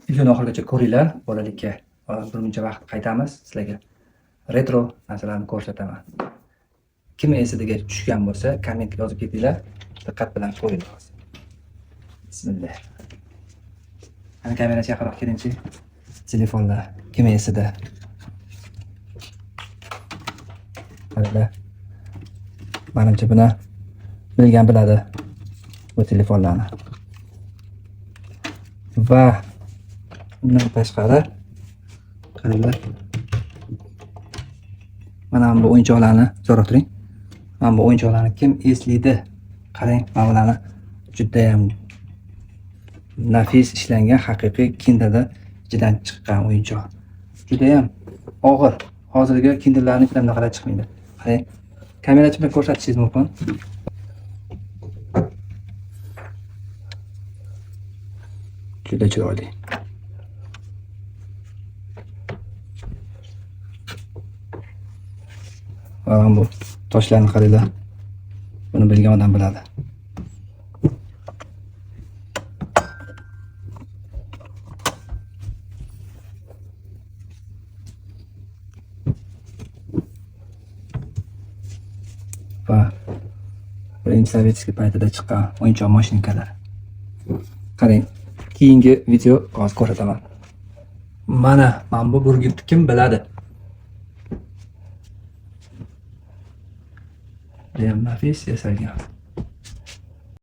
Videoni oxirigacha ko'ringlar. Bolalikka birmuncha vaqt qaytamiz. Sizlarga retro narsalarni ko'rsataman. Kim esiga tushgan bo'lsa, kommentga yozib ketinglar. Diqqat bilan ko'ringlar. Bismillah. Ana kameraga yaqinroq keling-chi. Telefonlar kim esida? Qaranglar. Menimcha buni bilgan biladi bu telefonlarni. Va undan tashqari qaranglar. Mana bu o'yinchoqlarni so'rab turing. Mana bu o'yinchoqlarni kim eslaydi? Qarang, mana bularni juda ham nafis ishlangan haqiqiy Kinderda ichidan chiqqan o'yinchoq. Juda ham og'ir. Hozirgi Kinderlarning filmdan qarab chiqmaydi. Qarang, kamerachi bilan ko'rsatishingiz mumkin. Juda chiroyli. Mana bu toshlarni qaranglar. Buni bilgan odam biladi. Va birinchi sovetskiy paytida chiqqan o'yinchoq mashinkalar. Qarang, keyingi video hozir ko'rsataman. Mana bu burgutni kim biladi? Judayam nafis yasalgan.